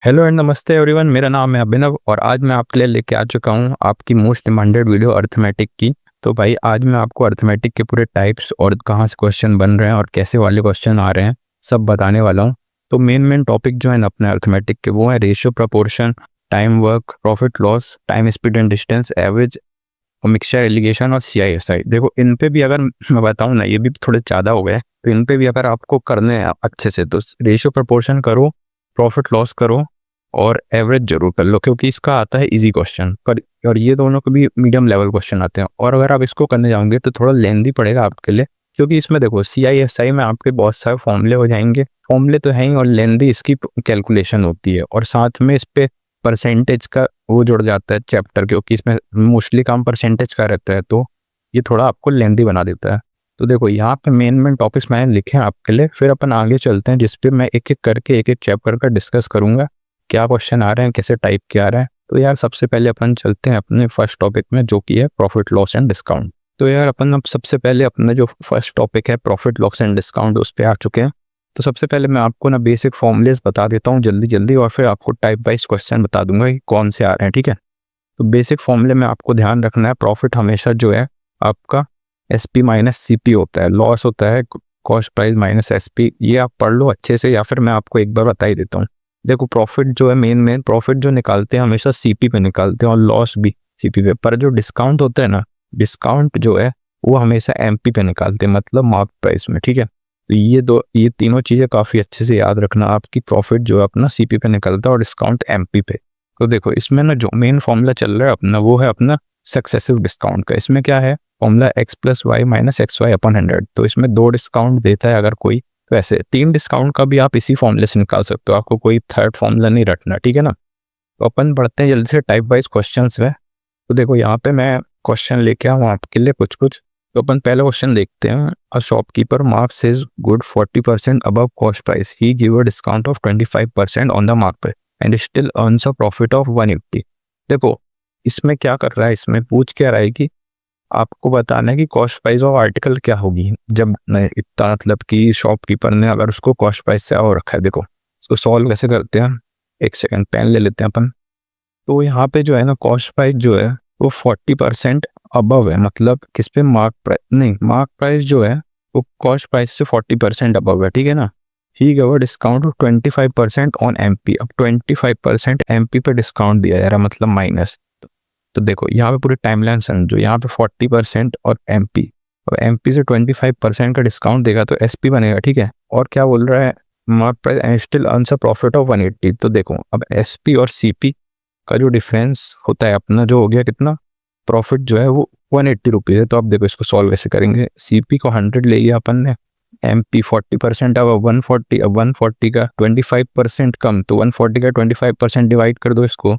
Hello and नमस्ते everyone. मेरा नाम है अभिनव और आज मैं आपके लिए लेके आ चुका हूँ आपकी मोस्ट डिमांडेड वीडियो अर्थमेटिक की। तो भाई आज मैं आपको अर्थमेटिक के पूरे टाइप्स और कहाँ से क्वेश्चन बन रहे हैं और कैसे वाले क्वेश्चन आ रहे हैं सब बताने वाला हूँ। तो मेन टॉपिक जो है ना अपने अर्थमेटिक के वो है ratio, proportion, time work, profit loss, time speed and distance, average, mixture, alligation और CISI। देखो इन पे भी अगर मैं बताऊँ ना ये भी थोड़े ज़्यादा हो गए, तो इन पे भी अगर आपको करने हैं अच्छे से तो रेशियो प्रपोर्शन करो, प्रॉफिट लॉस करो और एवरेज जरूर कर लो क्योंकि इसका आता है इजी क्वेश्चन पर। और ये दोनों को भी मीडियम लेवल क्वेश्चन आते हैं और अगर आप इसको करने जाओगे तो थोड़ा लेंदी पड़ेगा आपके लिए क्योंकि इसमें देखो CISI में आपके बहुत सारे फॉर्मूले हो जाएंगे। फॉर्मूले तो हैं ही और लेंदी इसकी कैलकुलेशन होती है और साथ में इस पे परसेंटेज का वो जुड़ जाता है चैप्टर, क्योंकि इसमें मोस्टली काम परसेंटेज का रहता है तो ये थोड़ा आपको लेंदी बना देता है। तो देखो यहाँ पे मेन टॉपिक्स मैंने लिखे हैं आपके लिए, फिर अपन आगे चलते हैं जिसपे मैं एक एक करके एक एक चैप्टर का डिस्कस करूंगा, क्या क्वेश्चन आ रहे हैं, कैसे टाइप के आ रहे हैं। तो यार सबसे पहले अपन चलते हैं अपने फर्स्ट टॉपिक में जो कि है प्रॉफिट लॉस एंड डिस्काउंट। तो यार अपन अब सबसे पहले अपना जो फर्स्ट टॉपिक है प्रॉफिट लॉस एंड डिस्काउंट उस पर आ चुके हैं। तो सबसे पहले मैं आपको ना बेसिक फॉर्मूलेस बता देता हूँ जल्दी जल्दी और फिर आपको टाइप वाइज क्वेश्चन बता दूंगा कि कौन से आ रहे हैं, ठीक है। तो बेसिक फॉर्मूले में आपको ध्यान रखना है प्रॉफिट हमेशा जो है आपका SP माइनस CP होता है, लॉस होता है कॉस्ट प्राइस माइनस SP। ये आप पढ़ लो अच्छे से या फिर मैं आपको एक बार बता ही देता हूँ। देखो प्रॉफिट जो है मेन प्रॉफिट जो निकालते हैं हमेशा CP पे निकालते हैं और लॉस भी CP पे, पर जो डिस्काउंट होता है ना, डिस्काउंट जो है वो हमेशा MP पे निकालते हैं, मतलब मार्क प्राइस में, ठीक है। तो ये तीनों चीज़ें काफ़ी अच्छे से याद रखना। आपकी प्रॉफिट जो है अपना CP पे निकलता है और डिस्काउंट MP पे। तो देखो इसमें ना जो मेन फॉर्मूला चल रहा है अपना वो है अपना सक्सेसिव डिस्काउंट का। इसमें क्या है फॉर्मूला X + Y - XY / 100। तो इसमें 2 डिस्काउंट देता है अगर कोई, तो ऐसे 3 डिस्काउंट का भी आप इसी फॉर्मूले से निकाल सकते हो, आपको कोई थर्ड फॉर्मूला नहीं रखना, ठीक है ना। तो अपन बढ़ते हैं जल्दी से टाइप वाइज क्वेश्चंस में। तो देखो यहाँ पे मैं क्वेश्चन लेके आऊँ आपके लिए कुछ कुछ। तो अपन पहला क्वेश्चन देखते हैं। A shopkeeper marks his good 40% above cost price, he give a discount of 25% on the marked पे and still earns a profit of 180। देखो इसमें क्या कर रहा है, इसमें पूछ क्या रहा है कि आपको बताना है कि कॉस्ट प्राइस ऑफ आर्टिकल क्या होगी जब इतना, मतलब कि शॉपकीपर ने अगर उसको कॉस्ट प्राइस से और रखा है। देखो इसको सॉल्व कैसे करते हैं, एक सेकंड पेन ले लेते हैं अपन। तो यहाँ पे जो है ना कॉस्ट प्राइस जो है वो 40% अबव है, मतलब किस पे, मार्क प्राइस नहीं, मार्क प्राइस जो है वो कॉस्ट प्राइस से 40% अबव है, ठीक है ना। ही गव डिस्काउंट ऑफ 25% ऑन MP। अब 25% MP पे डिस्काउंट दिया जा रहा है, मतलब माइनस। तो देखो यहाँ पे पूरी टाइमलाइन समझो, यहाँ पे 40% और MP, और MP से 25% का डिस्काउंट देगा तो SP बनेगा, ठीक है। और क्या बोल रहा है, mark price and still earns a profit of 180। तो देखो अब SP और CP का जो डिफरेंस होता है अपना जो हो गया कितना, प्रॉफिट जो है वो 180 रुपीज़ है। तो अब देखो इसको सॉल्व कैसे करेंगे, CP को 100 ले लिया अपन ने, MP 40% अब 140, अब 140 का 25% कम तो 140 का 25% डिवाइड कर दो, इसको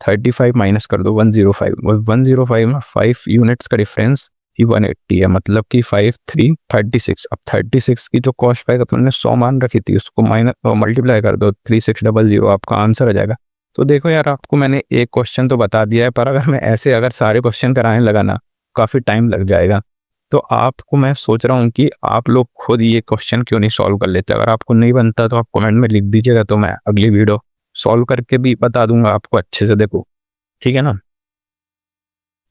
35 माइनस कर दो 105, और 105 में 5 यूनिट्स का डिफरेंस ही 180 है, मतलब कि 5 3 36। अब 36 की जो कॉस्ट प्राइस अपन ने 100 मान रखी थी उसको माइनस मल्टीप्लाई कर दो 3600, आपका आंसर आ जाएगा। तो देखो यार आपको मैंने एक क्वेश्चन तो बता दिया है, पर अगर मैं ऐसे अगर सारे क्वेश्चन कराने लगा ना काफ़ी टाइम लग जाएगा। तो आपको मैं सोच रहा हूँ कि आप लोग खुद ये क्वेश्चन क्यों नहीं सॉल्व कर लेते। अगर आपको नहीं बनता तो आप कमेंट में लिख दीजिएगा, तो मैं अगली वीडियो सॉल्व करके भी बता दूंगा आपको अच्छे से, देखो ठीक है ना।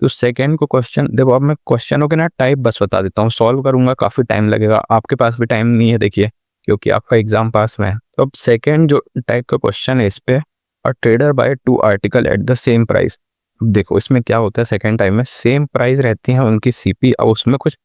तो सेकंड को क्वेश्चन देखो, अब मैं क्वेश्चनों के ना टाइप बस बता देता हूँ, सॉल्व करूंगा काफ़ी टाइम लगेगा, आपके पास भी टाइम नहीं है देखिए क्योंकि आपका एग्जाम पास में है। तो अब सेकंड जो टाइप का क्वेश्चन है इस पे, a trader buy 2 article at the same price. देखो इसमें क्या होता है, सेकंड टाइम में सेम प्राइस रहती है उनकी CP, और उसमें कुछ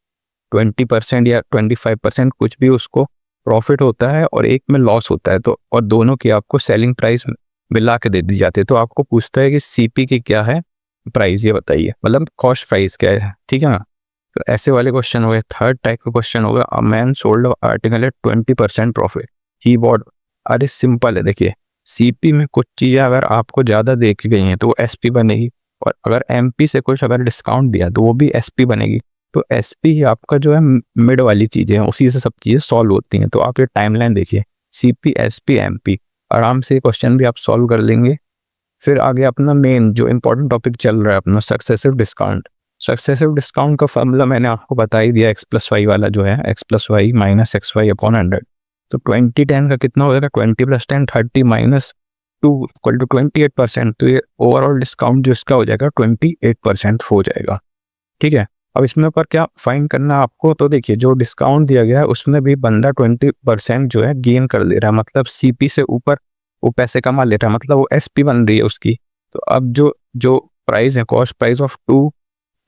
20% या 25% कुछ भी उसको प्रॉफिट होता है और एक में लॉस होता है। तो और दोनों की आपको सेलिंग प्राइस मिला के दे दी जाती है। तो आपको पूछता है कि CP की क्या है प्राइस, ये बताइए, मतलब कॉस्ट प्राइस क्या है, ठीक है ना। तो ऐसे वाले क्वेश्चन हो गए। थर्ड टाइप का क्वेश्चन होगा, a man sold article at 20% profit, he bought. अरे सिंपल है, देखिए CP में कुछ चीज़ें अगर आपको ज़्यादा देखी गई हैं तो वो SP बनेगी, और अगर MP से कुछ अगर डिस्काउंट दिया तो वो भी SP बनेगी। तो SP ही आपका जो है मिड वाली चीज़ें हैं, उसी से सब चीज़ें सॉल्व होती हैं। तो आप ये टाइमलाइन देखिए, CP SP MP, आराम से क्वेश्चन भी आप सॉल्व कर लेंगे। फिर आगे अपना मेन जो इंपॉर्टेंट टॉपिक चल रहा है अपना सक्सेसिव डिस्काउंट। सक्सेसिव डिस्काउंट का फॉर्मूला मैंने आपको बता ही दिया, X + Y वाला जो है, X + Y - XY / 100। तो 20 10 का कितना हो जाएगा, 20 + 10 30 2 इक्वल टू 28%, तो ये ओवरऑल डिस्काउंट जो इसका हो जाएगा 28% हो जाएगा। ठीक है, अब इसमें पर क्या फाइंड करना है आपको, तो देखिए जो डिस्काउंट दिया गया है उसमें भी बंदा 20% जो है गेन कर ले रहा है, मतलब सीपी से ऊपर वो पैसे कमा ले रहा है, मतलब वो एसपी बन रही है उसकी। तो अब जो जो प्राइस है, कॉस्ट प्राइस ऑफ 2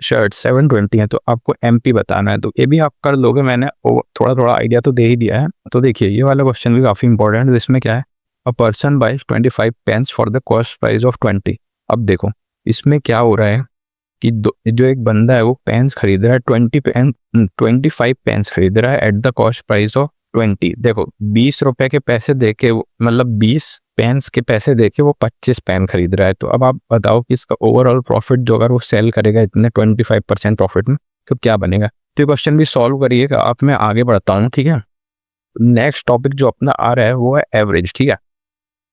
शर्ट 720 है, तो आपको एमपी बताना है, तो ये भी आप कर लोगे। मैंने थोड़ा थोड़ा आइडिया तो दे ही दिया है। तो देखिए ये वाला क्वेश्चन भी काफ़ी इंपॉर्टेंट है। इसमें क्या है, a person buys 25 pens for the cost price of 20। अब देखो इसमें क्या हो रहा है कि जो एक बंदा है वो पेन्स खरीद रहा है 25 पेन्स खरीद रहा है at the cost price of 20। देखो 20 रुपए के पैसे देके मतलब 20 पेन्स के पैसे देके वो 25 पेन खरीद रहा है। तो अब आप बताओ कि इसका ओवरऑल प्रॉफिट जो अगर वो सेल करेगा इतने 25% प्रॉफिट में, तो क्या बनेगा। तो ये क्वेश्चन भी सॉल्व करिएगा आप, मैं आगे बढ़ता हूँ। ठीक है, नेक्स्ट टॉपिक जो अपना आ रहा है वो है एवरेज। ठीक है,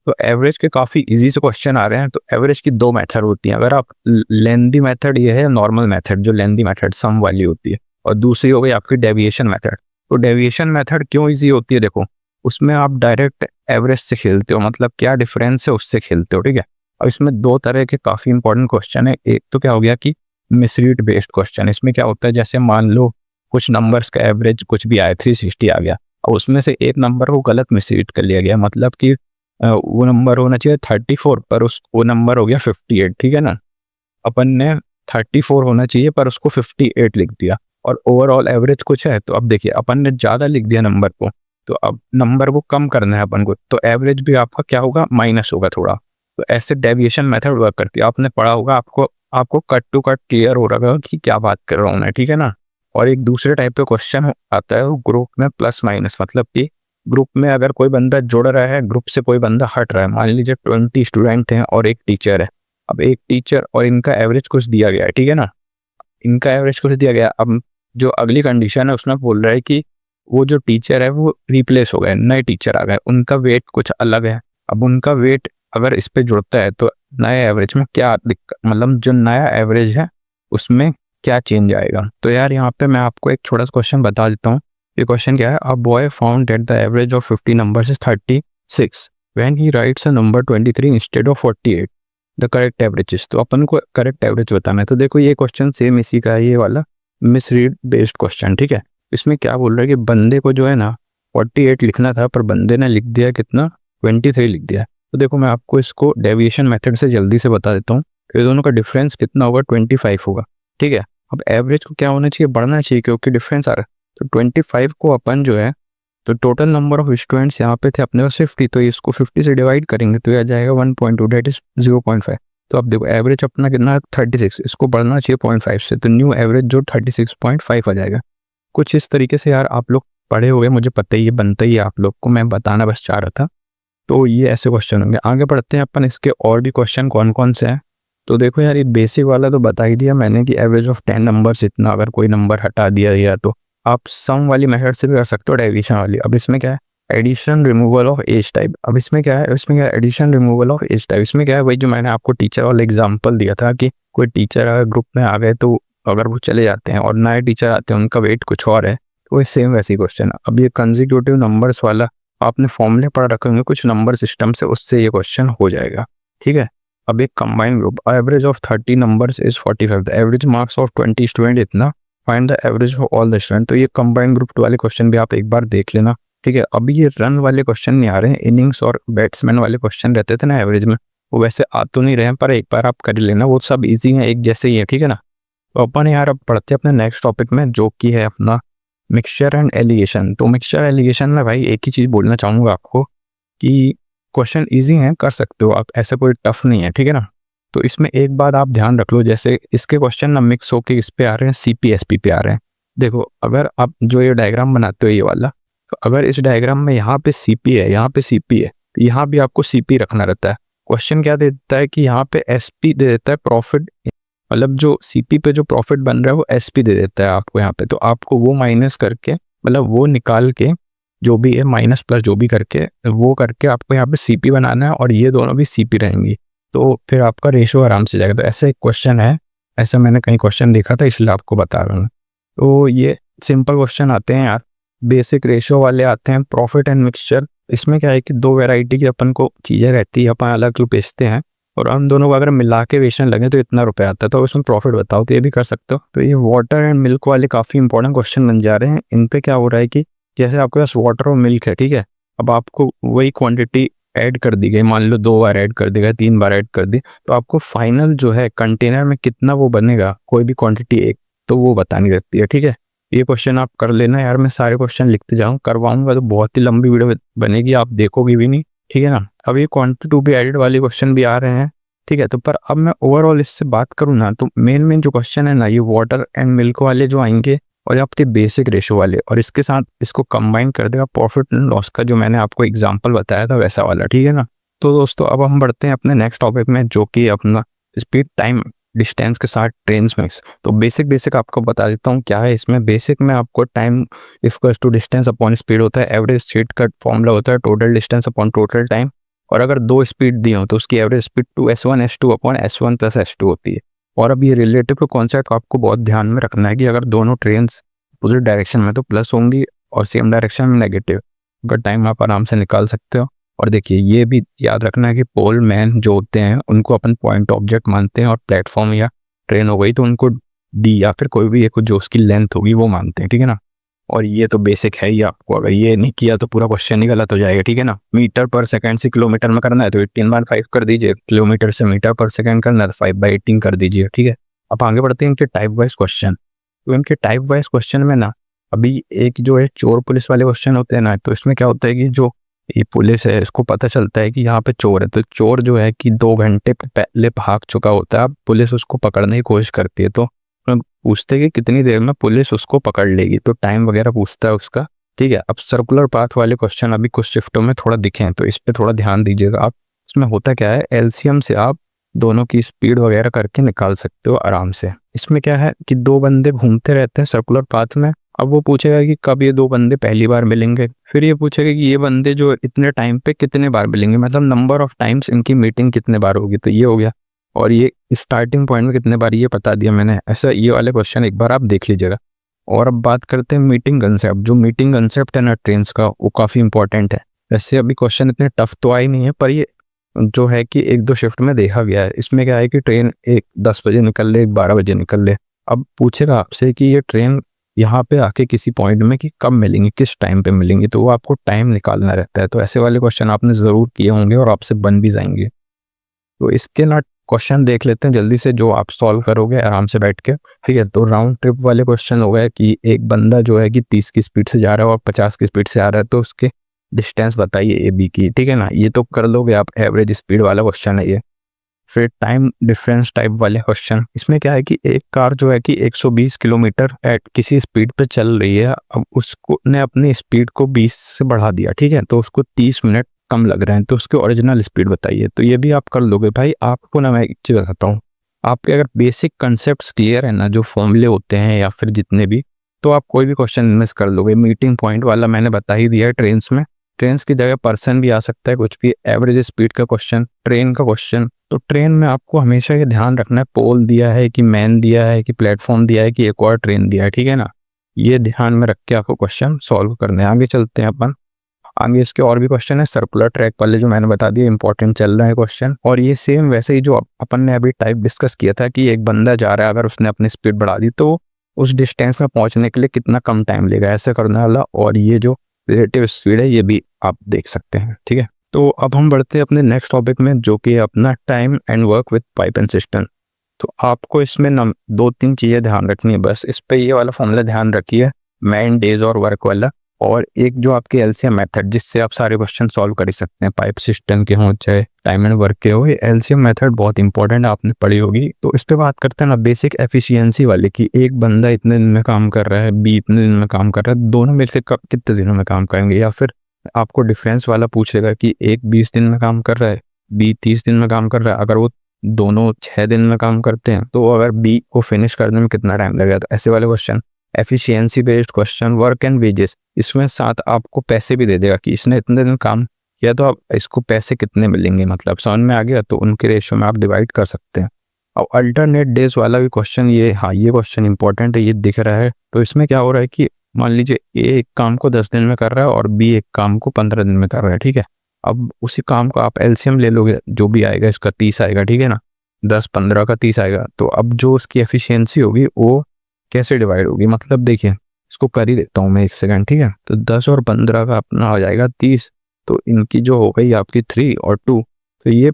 तो एवरेज के काफ़ी इजी से क्वेश्चन आ रहे हैं। तो एवरेज की 2 मेथड होती हैं। अगर आप लेंदी मेथड ये है नॉर्मल मेथड, जो लेंदी मेथड सम वाली होती है, और दूसरी हो गई आपकी डेविएशन मेथड। तो डेविएशन मेथड क्यों इजी होती है, देखो उसमें आप डायरेक्ट एवरेज से खेलते हो, मतलब क्या डिफरेंस है उससे खेलते हो। ठीक है, और इसमें 2 तरह के काफ़ी इंपॉर्टेंट क्वेश्चन है। एक तो क्या हो गया कि मिसरीड बेस्ड क्वेश्चन। इसमें क्या होता है, जैसे मान लो कुछ नंबर्स का एवरेज कुछ भी आया 360 आ गया, और उसमें से एक नंबर को गलत मिसरीड कर लिया गया, मतलब कि वो नंबर होना चाहिए 34 पर वो नंबर हो गया 58। ठीक है ना, अपन ने 34 होना चाहिए पर उसको 58 लिख दिया, और ओवरऑल एवरेज कुछ है। तो अब देखिए अपन ने ज़्यादा लिख दिया नंबर को, तो अब नंबर को कम करना है अपन को, तो एवरेज भी आपका क्या होगा, माइनस होगा थोड़ा। तो ऐसे डेविएशन मेथड वर्क करती है। आपने पढ़ा होगा, आपको कट टू कट क्लियर हो रहा होगा कि क्या बात कर रहा हूँ मैं। ठीक है ना, और एक दूसरे टाइप का क्वेश्चन आता है वो ग्रुप में प्लस माइनस, मतलब कि ग्रुप में अगर कोई बंदा जुड़ रहा है, ग्रुप से कोई बंदा हट रहा है। मान लीजिए 20 स्टूडेंट हैं और एक टीचर है। अब एक टीचर और इनका एवरेज कुछ दिया गया है। ठीक है ना, इनका एवरेज कुछ दिया गया। अब जो अगली कंडीशन है उसमें बोल रहा है कि वो जो टीचर है वो रिप्लेस हो गए, नए टीचर आ गए, उनका वेट कुछ अलग है। अब उनका वेट अगर इस पे जुड़ता है तो नए एवरेज में क्या दिक्कत, मतलब जो नया एवरेज है उसमें क्या चेंज आएगा। तो यार यहाँ पे मैं आपको एक छोटा सा क्वेश्चन बता देता हूँ। ये क्वेश्चन क्या है, a boy found that the average of 50 numbers is 36 when he rights a number 23 instead of 48, the correct average. तो अपन को करेक्ट एवरेज बताना है। तो देखो ये क्वेश्चन सेम इसी का है, ये वाला मिसरीड बेस्ड क्वेश्चन। ठीक है, इसमें क्या बोल रहा है कि बंदे को जो है ना 48 लिखना था, पर बंदे ने लिख दिया कितना, 23 लिख दिया। तो देखो मैं आपको इसको डेविएशन मेथड से जल्दी से बता देता हूँ। ये दोनों का डिफरेंस कितना होगा, 25 होगा। ठीक है, अब एवरेज को क्या होना चाहिए, बढ़ना चाहिए, क्योंकि डिफरेंस आ रहा है। तो 25 को अपन जो है, तो टोटल नंबर ऑफ स्टूडेंट्स यहाँ पे थे अपने पास 50, तो इसको 50 से डिवाइड करेंगे तो यह आ जाएगा 1.2, डेट इज 0.5। तो अब देखो एवरेज अपना कितना है 36, इसको बढ़ना चाहिए 0.5 से, तो न्यू एवरेज जो 36.5 आ जाएगा। कुछ इस तरीके से यार आप लोग पढ़े हुए, मुझे पता ही है, बनता ही है आप लोग को, मैं बताना बस चाह रहा था। तो ये ऐसे क्वेश्चन होंगे। आगे बढ़ते हैं अपन, इसके और भी क्वेश्चन कौन कौन से हैं। तो देखो यार ये बेसिक वाला तो बता ही दिया मैंने कि एवरेज ऑफ 10 नंबर्स इतना, अगर कोई नंबर हटा दिया गया तो आप सम वाली मेथड से भी कर सकते हो, डेविएशन वाली। अब इसमें क्या है, addition removal of age type. अब इसमें क्या है, इसमें क्या है, addition removal of age type. इसमें क्या है, वही जो मैंने आपको टीचर वाला एग्जांपल दिया था कि कोई टीचर अगर ग्रुप में आ गए तो अगर वो चले जाते हैं और नए टीचर आते हैं उनका वेट कुछ और है, तो वही सेम वैसी क्वेश्चन। अब ये कंसेक्यूटिव नंबर्स वाला आपने फॉर्मूले पढ़ रखे होंगे कुछ नंबर सिस्टम से, उससे ये क्वेश्चन हो जाएगा। ठीक है, अब एक combined group, average of 30 numbers is 45, the average marks of 20 student इतना, find the average of all the student. तो ये कंबाइंड ग्रुप वाले क्वेश्चन भी आप एक बार देख लेना। ठीक है, अभी ये रन वाले क्वेश्चन नहीं आ रहे हैं, इनिंग्स और बैट्समैन वाले क्वेश्चन रहते थे ना एवरेज में, वो वैसे आ तो नहीं रहे हैं, पर एक बार आप कर लेना, वो सब ईजी है, एक जैसे ही है। ठीक है ना, तो अपन यार अब पढ़ते हैं अपने नेक्स्ट टॉपिक में, जो कि है अपना मिक्सचर एंड एलिगेशन। तो मिक्सचर एलिगेशन में भाई एक ही चीज़ बोलना चाहूँगा आपको कि क्वेश्चन इजी हैं, कर सकते हो आप, ऐसा कोई टफ नहीं है। ठीक है ना, तो इसमें एक बात आप ध्यान रख लो, जैसे इसके क्वेश्चन ना मिक्स होके इस पे आ रहे हैं, CPSP पे आ रहे हैं। देखो अगर आप जो ये डायग्राम बनाते हो ये वाला, तो अगर इस डायग्राम में यहाँ पे CP है, यहाँ पे CP है, तो यहाँ भी आपको CP रखना रहता है। क्वेश्चन क्या देता है कि यहाँ पे SP दे देता है प्रॉफिट, मतलब जो CP पे जो प्रॉफिट बन रहा है वो SP दे देता है आपको यहाँ पे। तो आपको वो माइनस करके, मतलब वो निकाल के, जो भी है माइनस प्लस जो भी करके, वो करके आपको यहाँ पे CP बनाना है, और ये दोनों भी CP रहेंगी, तो फिर आपका रेशो आराम से जाएगा। तो ऐसा एक क्वेश्चन है, ऐसा मैंने कहीं क्वेश्चन देखा था इसलिए आपको बता रहा हूँ। तो ये सिंपल क्वेश्चन आते हैं यार, बेसिक रेशियो वाले आते हैं प्रॉफिट एंड मिक्सचर। इसमें क्या है कि दो वैरायटी की अपन को चीज़ें रहती है, अपन अलग अलग बेचते हैं और हम दोनों को अगर मिला के बेचने लगे तो इतना रुपये आता है, तो इसमें प्रॉफिट बताओ, तो ये भी कर सकते हो। तो ये वाटर एंड मिल्क वाले काफ़ी इंपॉर्टेंट क्वेश्चन बन जा रहे हैं। इन पे क्या हो रहा है कि जैसे आपके पास वाटर और मिल्क है, ठीक है, अब आपको वही क्वांटिटी ऐड कर दी गई, मान लो 2 बार ऐड कर दी गई, 3 बार ऐड कर दी, तो आपको फाइनल जो है कंटेनर में कितना वो बनेगा, कोई भी क्वांटिटी एक, तो वो बतानी रहती है, ठीक है। ये क्वेश्चन आप कर लेना यार, मैं सारे क्वेश्चन लिखते जाऊँ करवाऊंगा तो बहुत ही लंबी वीडियो बनेगी, आप देखोगे भी नहीं, ठीक है ना। अब ये क्वांटिटी टू बी एडेड वाले क्वेश्चन भी आ रहे हैं, ठीक है। तो पर अब मैं ओवरऑल इससे बात करूँ ना, तो मेन जो क्वेश्चन है ना, ये वाटर एंड मिल्क वाले जो आएंगे और आपके बेसिक रेशो वाले, और इसके साथ इसको कंबाइन कर देगा प्रॉफिट एंड लॉस का, जो मैंने आपको एग्जांपल बताया था वैसा वाला, ठीक है ना। तो दोस्तों अब हम बढ़ते हैं अपने नेक्स्ट टॉपिक में, जो कि अपना स्पीड टाइम डिस्टेंस के साथ ट्रेन्स मिक्स। तो बेसिक आपको बता देता हूँ क्या है इसमें। बेसिक में आपको time equals to distance upon speed होता है, एवरेज स्पीड का फॉर्मूला होता है total distance upon total time, और अगर 2 स्पीड दी हो तो उसकी average speed two S1 S2 upon S1 plus S2 होती है। और अब ये रिलेटिव टू कॉन्सेप्ट आपको बहुत ध्यान में रखना है कि अगर दोनों ट्रेन्स अपोजिट डायरेक्शन में तो प्लस होंगी और सेम डायरेक्शन में नेगेटिव, अगर टाइम आप आराम से निकाल सकते हो। और देखिए ये भी याद रखना है कि पोल मैन जो होते हैं उनको अपन पॉइंट ऑब्जेक्ट मानते हैं, और प्लेटफॉर्म या ट्रेन हो गई तो उनको डी या फिर कोई भी एक जो उसकी लेंथ होगी वो मानते हैं, ठीक है ना। और ये तो बेसिक है ही, आपको अगर ये नहीं किया तो पूरा क्वेश्चन ही गलत हो जाएगा, ठीक है ना। मीटर पर सेकंड से किलोमीटर में करना है तो 18/5 कर दीजिए, किलोमीटर से मीटर पर सेकंड करना है तो 5/18 कर दीजिए, ठीक है। अब आगे बढ़ते हैं इनके टाइप वाइज क्वेश्चन। तो इनके टाइप वाइज क्वेश्चन में ना, अभी एक जो है चोर पुलिस वाले क्वेश्चन होते हैं ना, तो इसमें क्या होता है कि जो ये पुलिस है इसको पता चलता है कि यहाँ पे चोर है, तो चोर जो है कि 2 घंटे पहले भाग चुका होता है, पुलिस उसको पकड़ने की कोशिश करती है, तो पूछते हैं कि कितनी देर में पुलिस उसको पकड़ लेगी, तो टाइम वगैरह पूछता है उसका, ठीक है। अब सर्कुलर पाथ वाले क्वेश्चन अभी कुछ शिफ्टों में थोड़ा दिखे हैं, तो इस पर थोड़ा ध्यान दीजिएगा आप। इसमें होता क्या है, एलसीएम से आप दोनों की स्पीड वगैरह करके निकाल सकते हो आराम से। इसमें क्या है कि 2 बंदे घूमते रहते हैं सर्कुलर पाथ में, अब वो पूछेगा कि कब ये 2 बंदे पहली बार मिलेंगे, फिर ये पूछेगा कि ये बंदे जो इतने टाइम पे कितने बार मिलेंगे, मतलब नंबर ऑफ टाइम्स इनकी मीटिंग कितने बार होगी, तो ये हो गया। और ये स्टार्टिंग पॉइंट में कितने बार ये बता दिया मैंने, ऐसा ये वाले क्वेश्चन एक बार आप देख लीजिएगा। और अब बात करते हैं मीटिंग कंसेप्ट। जो मीटिंग कंसेप्ट है ना ट्रेन्स का, वो काफ़ी इंपॉर्टेंट है। वैसे अभी क्वेश्चन इतने टफ तो आए नहीं है, पर ये जो है कि 1-2 शिफ्ट में देखा गया है। इसमें क्या है कि ट्रेन एक 10 बजे निकल ले, एक 12 बजे निकल ले, अब पूछेगा आपसे कि ये ट्रेन यहाँ पे आके किसी पॉइंट में कि कब मिलेंगी, किस टाइम पे मिलेंगी, तो वो आपको टाइम निकालना रहता है। तो ऐसे वाले क्वेश्चन आपने ज़रूर किए होंगे और आपसे बन भी जाएंगे। तो इसके ना क्वेश्चन देख लेते हैं जल्दी से, जो आप सॉल्व करोगे आराम से बैठ के, ठीक है। तो राउंड ट्रिप वाले क्वेश्चन हो गए कि एक बंदा जो है कि 30 की स्पीड से जा रहा है और 50 की स्पीड से आ रहा है, तो उसके डिस्टेंस बताइए ए बी की, ठीक है ना। ये तो कर लोगे आप, एवरेज स्पीड वाला क्वेश्चन है ये। फिर टाइम डिफरेंस टाइप वाले क्वेश्चन, इसमें क्या है कि एक कार जो है कि 120 किलोमीटर एट किसी स्पीड पे चल रही है, अब उसको ने अपनी स्पीड को 20 से बढ़ा दिया, ठीक है, तो उसको 30 मिनट कम लग रहे हैं, तो उसकी ओरिजिनल स्पीड बताइए। तो ये भी आप कर लोगे भाई। आपको ना मैं एक चीज़ बताता हूँ, आपके अगर बेसिक कंसेप्ट क्लियर है ना, जो फॉर्मूले होते हैं या फिर जितने भी, तो आप कोई भी क्वेश्चन मिस कर लोगे। मीटिंग पॉइंट वाला मैंने बता ही दिया है ट्रेन्स में, ट्रेन्स की जगह पर्सन भी आ सकता है, कुछ भी। एवरेज स्पीड का क्वेश्चन, ट्रेन का क्वेश्चन, तो ट्रेन में आपको हमेशा ये ध्यान रखना है, पोल दिया है कि मैन दिया है कि प्लेटफॉर्म दिया है कि एक और ट्रेन दिया है, ठीक है ना। ये ध्यान में रख के आपको क्वेश्चन सॉल्व करने हैं। आगे चलते हैं अपन। आगे इसके और भी क्वेश्चन है सर्कुलर ट्रैक वाले, जो मैंने बता दिया इंपॉर्टेंट चल रहा है क्वेश्चन। और ये सेम वैसे ही जो अपन ने अभी टाइप डिस्कस किया था कि एक बंदा जा रहा है, अगर उसने अपनी स्पीड बढ़ा दी तो उस डिस्टेंस में पहुंचने के लिए कितना कम टाइम लेगा, ऐसे करने वाला। और ये जो रिलेटिव स्पीड है ये भी आप देख सकते हैं, ठीक है। तो अब हम बढ़ते हैं अपने नेक्स्ट टॉपिक में, जो कि अपना time and work with pipe and system. तो आपको इसमें 2-3 चीज़ें ध्यान रखनी है बस। इस पे ये वाला फॉर्मूला ध्यान रखिए, मैन डेज और वर्क वाला, और एक जो आपके एलसीएम मेथड, जिससे आप सारे क्वेश्चन सॉल्व कर सकते हैं, पाइप सिस्टम के हों चाहे टाइम एंड वर्क के हो। ये एलसीएम मेथड बहुत इंपॉर्टेंट है, आपने पढ़ी होगी। तो इस पे बात करते हैं ना बेसिक एफिशिएंसी वाली, कि एक बंदा इतने दिन में काम कर रहा है, बी इतने दिन में काम कर रहा है, दोनों मिलकर कितने दिनों में काम करेंगे। या फिर आपको डिफरेंस वाला पूछेगा कि एक 20 दिन में काम कर रहा है, बी 30 दिन में काम कर रहा है, अगर वो दोनों 6 दिन में काम करते हैं, तो अगर बी को फिनिश करने में कितना टाइम लगेगा। तो ऐसे वाले question, efficiency based question, work and wages, इसमें साथ आपको पैसे भी दे देगा कि इसने इतने दिन काम किया तो आप इसको पैसे कितने मिलेंगे, मतलब समझ में आ गया। तो उनके रेशियो में आप डिवाइड कर सकते हैं। अब अल्टरनेट डेज वाला भी क्वेश्चन, ये हाँ ये क्वेश्चन इंपॉर्टेंट है, ये दिख रहा है। तो इसमें क्या हो रहा है कि मान लीजिए ए एक काम को 10 दिन में कर रहा है और बी एक काम को 15 दिन में कर रहा है, ठीक है। अब उसी काम का आप एलसीएम ले लोगे, जो भी आएगा इसका 30 आएगा, ठीक है ना, 10 15 का 30 आएगा। तो अब जो उसकी एफिशिएंसी होगी वो कैसे डिवाइड होगी, मतलब देखिए इसको कर ही देता हूँ मैं 1 सेकंड, ठीक है। तो 10 और 15 का अपना हो जाएगा 30, तो इनकी जो हो गई आपकी 3 और 2, तो ये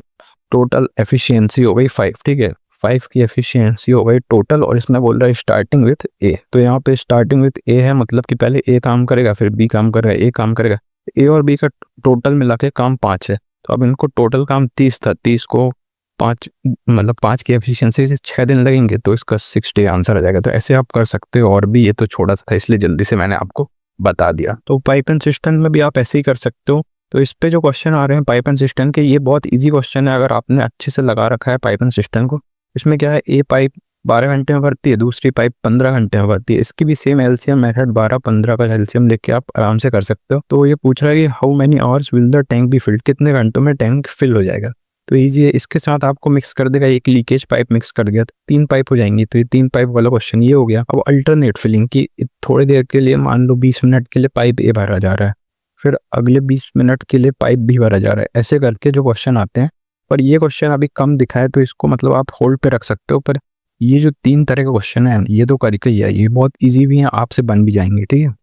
टोटल एफिशिएंसी हो गई 5, ठीक है। 5 की एफिशिएंसी हो गई टोटल, और इसमें बोल रहा है स्टार्टिंग विथ ए। तो यहाँ पे स्टार्टिंग विथ ए है, मतलब कि पहले ए काम करेगा, फिर बी काम करेगा, ए काम करेगा। ए और बी का टोटल मिला के काम 5 है। तो अब इनको टोटल काम 30 था, 30 को 5 मतलब 5 की एफिशिएंसी से 6 दिन लगेंगे, तो इसका 60 आंसर आ जाएगा। तो ऐसे आप कर सकते हो, और भी ये तो छोटा सा था इसलिए जल्दी से मैंने आपको बता दिया। तो पाइप एंड सिस्टम में भी आप ऐसे ही कर सकते हो। तो इस पे जो क्वेश्चन आ रहे हैं पाइप एंड सिस्टम के, ये बहुत इजी क्वेश्चन है अगर आपने अच्छे से लगा रखा है पाइप एंड सिस्टम को। इसमें क्या है, ए पाइप 12 घंटे में भरती है, दूसरी पाइप 15 घंटे में भरती है। इसकी भी सेम एलसीएम मेथड 12 15 का एलसीएम लेके आप आराम से कर सकते हो। तो ये पूछ रहा है कि how many hours will the tank be filled, कितने घंटों में टैंक फिल हो जाएगा। तो ईजी है, इसके साथ आपको मिक्स कर देगा, एक लीकेज पाइप मिक्स कर दिया तो 3 पाइप हो जाएंगी। तो ये 3 पाइप वाला क्वेश्चन ये हो गया। अब अल्टरनेट फिलिंग की, थोड़ी देर के लिए मान लो 20 मिनट के लिए पाइप ए भरा जा रहा है, फिर अगले 20 मिनट के लिए पाइप भी भरा जा रहा है, ऐसे करके जो क्वेश्चन आते हैं। पर ये क्वेश्चन अभी कम दिखा है तो इसको मतलब आप होल्ड पे रख सकते हो। पर ये जो 3 तरह के क्वेश्चन है ये तो करके ही है, ये बहुत इजी भी है, आपसे बन भी जाएंगे, ठीक है।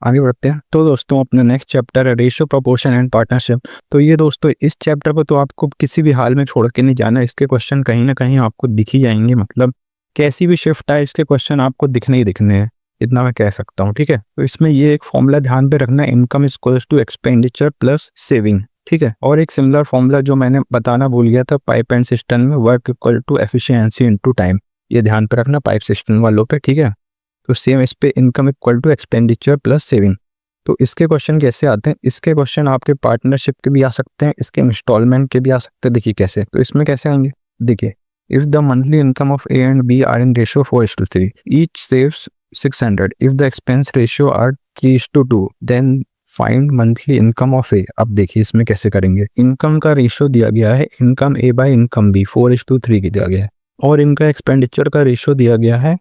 आगे बढ़ते हैं। तो दोस्तों अपना नेक्स्ट चैप्टर है रेशियो, प्रोपोर्शन एंड पार्टनरशिप। तो ये दोस्तों इस चैप्टर पर तो आपको किसी भी हाल में छोड़ के नहीं जाना, इसके क्वेश्चन कहीं ना कहीं आपको दिख ही जाएंगे, मतलब कैसी भी शिफ्ट आए इसके क्वेश्चन आपको दिखने ही दिखने हैं, इतना मैं कह सकता हूँ, ठीक है। तो इसमें ये एक फॉर्मूला ध्यान पे रखना है, income is equals to expenditure plus saving, ठीक है। और एक सिमिलर फॉर्मूला जो मैंने बताना भूल गया था पाइप एंड सिस्टम में, work equal to efficiency into time, ये ध्यान पे रखना पाइप सिस्टम वालों पे, ठीक है। तो सेम इस पे income equal to expenditure plus saving. तो इसके क्वेश्चन कैसे आते हैं, इसके क्वेश्चन आपके पार्टनरशिप के भी आ सकते हैं, इसके इंस्टॉलमेंट के भी आ सकते हैं। देखिए कैसे, तो इसमें कैसे आएंगे, देखिए if the monthly income of A and B are in ratio 4:3, each saves 600, if the expense ratio are 3:2, then find monthly income of A. अब देखिए इसमें कैसे करेंगे, इनकम का रेशियो दिया गया है, इनकम ए बाय इनकम बी 4:3 की दिया गया है, और इनका एक्सपेंडिचर का रेशियो दिया गया है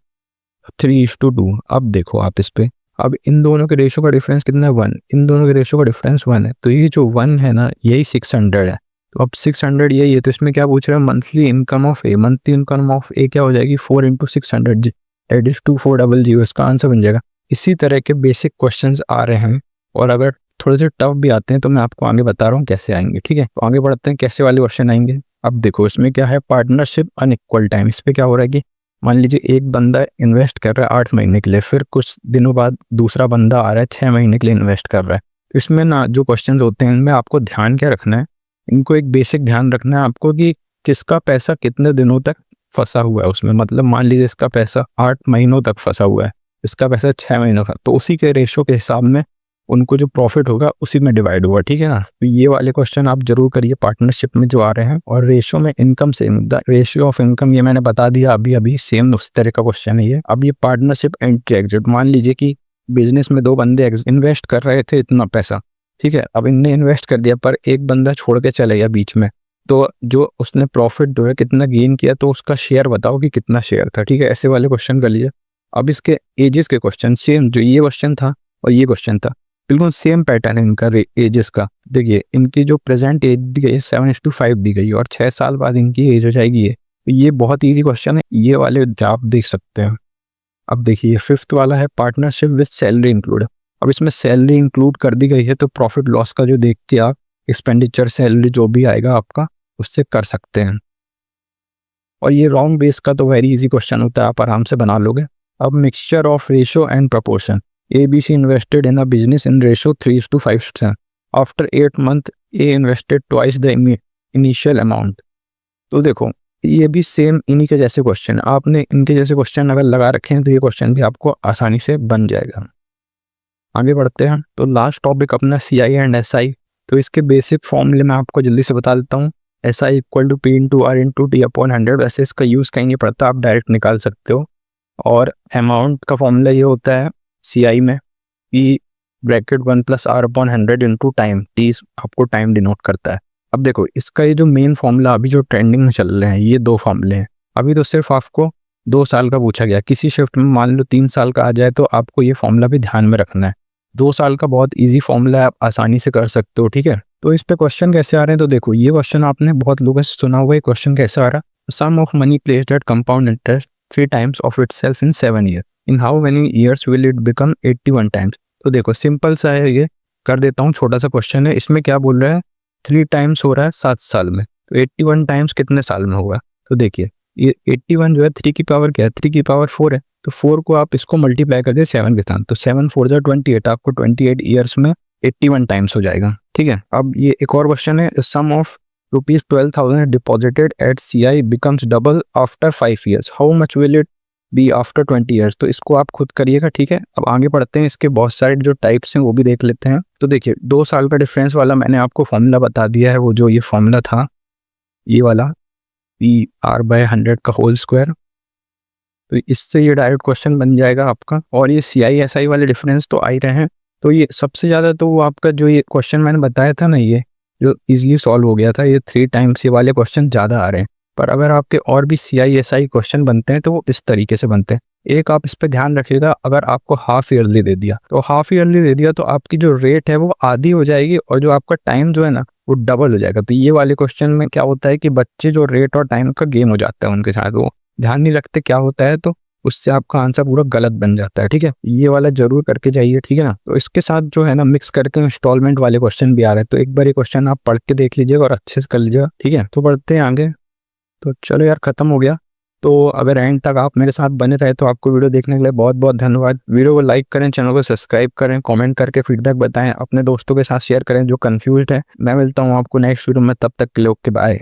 3:2। अब देखो आप इस पे, अब इन दोनों के रेशियो का डिफरेंस कितना है, 1, इन दोनों के रेशियो का डिफरेंस 1 है। तो ये जो 1 है ना, यही 600 है। तो अब 600 यही है, तो इसमें क्या पूछ रहा है, monthly income of A. Monthly income of A क्या हो जाएगी, 4 × 600 दैट इज 2400, इसका आंसर बन जाएगा। इसी तरह के बेसिक क्वेश्चंस आ रहे हैं, और अगर थोड़े से टफ भी आते हैं तो मैं आपको आगे बता रहा हूँ कैसे आएंगे, ठीक है। तो आगे बढ़ते हैं, कैसे वाले क्वेश्चन आएंगे। अब देखो इसमें क्या है, पार्टनरशिप अनइक्वल टाइम। इस पे क्या हो रहा है कि मान लीजिए एक बंदा इन्वेस्ट कर रहा है 8 महीने के लिए, फिर कुछ दिनों बाद दूसरा बंदा आ रहा है 6 महीने के लिए इन्वेस्ट कर रहा है। तो इसमें ना जो क्वेश्चंस होते हैं इनमें आपको ध्यान क्या रखना है, इनको एक बेसिक ध्यान रखना है आपको कि किसका पैसा कितने दिनों तक फंसा हुआ है उसमें। मतलब मान लीजिए इसका पैसा 8 महीनों तक फंसा हुआ है, इसका पैसा 6 महीनों का, तो उसी के रेशो के हिसाब में उनको जो प्रॉफिट होगा उसी में डिवाइड होगा, ठीक है ना। तो ये वाले क्वेश्चन आप जरूर करिए पार्टनरशिप में जो आ रहे हैं। और रेशियो में इनकम से रेशियो ऑफ इनकम, ये मैंने बता दिया अभी सेम उस तरह का क्वेश्चन है ये। अब ये पार्टनरशिप एंट्री एग्जिट, मान लीजिए कि बिजनेस में 2 बंदे इन्वेस्ट कर रहे थे इतना पैसा, ठीक है। अब इनने इन्वेस्ट कर दिया पर एक बंदा छोड़ के चले गया बीच में, तो जो उसने प्रॉफिट जो है कितना गेन किया, तो उसका शेयर बताओ कि कितना शेयर था, ठीक है। ऐसे वाले क्वेश्चन कर लिए। अब इसके एजेस के क्वेश्चन सेम, जो ये क्वेश्चन था और ये क्वेश्चन था बिल्कुल सेम पैटर्न है इनका एजेस का। देखिए इनकी जो प्रेजेंट एज दी गई 7:5 दी गई, और 6 साल बाद इनकी एज हो जाएगी ये। तो ये बहुत इजी क्वेश्चन है, ये वाले आप देख सकते हैं। अब देखिए 5th वाला है पार्टनरशिप विद सैलरी इंक्लूड। अब इसमें सैलरी इंक्लूड कर दी गई है, तो प्रॉफिट लॉस का जो देख के आप एक्सपेंडिचर सैलरी जो भी आएगा आपका उससे कर सकते हैं। और ये राउंड बेस का तो वेरी इजी क्वेश्चन होता है, आप आराम से बना लोगे। अब mixture of ratio and proportion, ABC invested in a business in ratio 3:5. After 8 months, A invested twice the initial amount. तो देखो ये भी सेम इन्हीं के जैसे क्वेश्चन, आपने इनके जैसे क्वेश्चन अगर लगा रखे हैं तो ये क्वेश्चन भी आपको आसानी से बन जाएगा। आगे बढ़ते हैं। तो लास्ट टॉपिक अपना CI एंड SI। तो इसके बेसिक फॉर्मूले मैं आपको जल्दी से बता देता हूँ। SI = P × R × T/100। वैसे इसका यूज़ कहीं नहीं पड़ता, आप डायरेक्ट निकाल सकते हो। और अमाउंट का फॉर्मूला ये होता है CI में P (1 + R/100 × टाइम, T आपको टाइम डिनोट करता है। अब देखो इसका ये जो मेन फॉर्मूला अभी जो ट्रेंडिंग में चल रहे हैं, ये 2 फॉर्मूले हैं। अभी तो सिर्फ आपको 2 साल का पूछा गया, किसी शिफ्ट में मान लो 3 साल का आ जाए तो आपको ये फॉर्मूला भी ध्यान में रखना है। 2 साल का बहुत ईजी फॉर्मूला है, आप आसानी से कर सकते हो, ठीक है। तो इस पे क्वेश्चन कैसे आ रहे हैं, तो देखो ये क्वेश्चन आपने बहुत लोगों से सुना हुआ है। क्वेश्चन कैसे आ रहा है, sum of money placed at compound interest 3 times of itself in 7 year, in how many years will it become 81 times. तो देखो सिंपल सा है, ये कर देता हूँ, छोटा सा क्वेश्चन है। इसमें क्या बोल रहा है, 3 टाइम्स हो रहा है 7 साल में, तो 81 टाइम्स कितने साल में होगा। तो देखिए ये 81 जो है 3 की पावर क्या है, 3 की पावर 4 है, तो 4 को आप इसको मल्टीप्लाई कर दे 7 के साथ, तो 7 4 जा 28, आपको 28 ईयर्स में 81 टाइम्स हो जाएगा, ठीक है। अब ये एक और क्वेश्चन है, sum of ₹12,000 deposited at CI becomes double after 5 years, how much will it be after 20 years. तो इसको आप खुद करिएगा, ठीक है। अब आगे बढ़ते हैं, इसके बहुत सारे जो टाइप्स हैं वो भी देख लेते हैं। तो देखिए 2 साल का डिफरेंस वाला मैंने आपको फॉर्मूला बता दिया है, वो जो ये फॉर्मूला था ये वाला PR/100 का होल स्क्वायर, तो इससे ये डायरेक्ट क्वेश्चन बन जाएगा आपका। और ये CI SI वाले डिफरेंस तो आ ही रहे हैं, तो ये सबसे ज़्यादा तो वो आपका जो ये क्वेश्चन मैंने बताया था ना, ये जो इजीली सॉल्व हो गया था, ये 3 टाइम्स ये वाले क्वेश्चन ज़्यादा आ रहे हैं। पर अगर आपके और भी CI SI क्वेश्चन बनते हैं तो वो इस तरीके से बनते हैं। एक आप इस पे ध्यान रखिएगा, अगर आपको हाफ ईयरली दे दिया तो हाफ ईयरली दे दिया तो आपकी जो रेट है वो आधी हो जाएगी और जो आपका टाइम जो है ना वो डबल हो जाएगा। तो ये वाले क्वेश्चन में क्या होता है कि बच्चे जो रेट और टाइम का गेम हो जाता है उनके साथ, वो ध्यान नहीं रखते क्या होता है, तो उससे आपका आंसर पूरा गलत बन जाता है, ठीक है। ये वाला जरूर करके जाइए, ठीक है ना। तो इसके साथ जो है ना मिक्स करके इंस्टॉलमेंट वाले क्वेश्चन भी आ रहे हैं, तो एक बार ये क्वेश्चन आप पढ़ के देख लीजिएगा और अच्छे से कर लीजिएगा, ठीक है। तो बढ़ते हैं आगे। तो चलो यार खत्म हो गया। तो अगर एंड तक आप मेरे साथ बने रहे तो आपको वीडियो देखने के लिए बहुत बहुत धन्यवाद। वीडियो को लाइक करें, चैनल को सब्सक्राइब करें, कमेंट करके फीडबैक बताएं, अपने दोस्तों के साथ शेयर करें जो कंफ्यूज्ड है। मैं मिलता हूँ आपको नेक्स्ट वीडियो में, तब तक के लिए ओके बाय।